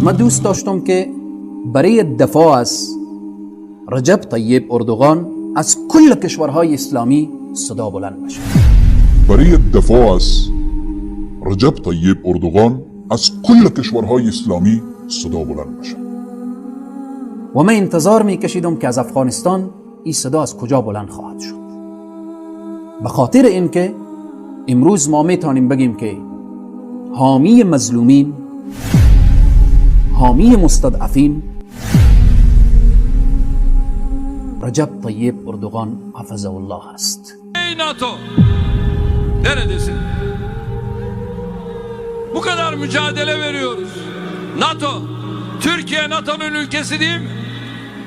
من دوست داشتم که برای دفاع از رجب طیب اردوغان از کل کشورهای اسلامی صدا بلند بشه. برای دفاع از رجب طیب اردوغان از کل کشورهای اسلامی صدا بلند بشه. و من انتظار میکشیدم که از افغانستان این صدا از کجا بلند خواهد شد. به خاطر اینکه امروز ما میتونیم بگیم که حامی مظلومین، حامی مستضعفین رجب طیب اردوغان حفظه الله است. Ey NATO! Neredesin? Bu kadar mücadele veriyoruz. NATO, Türkiye NATO'nun ülkesi değil mi?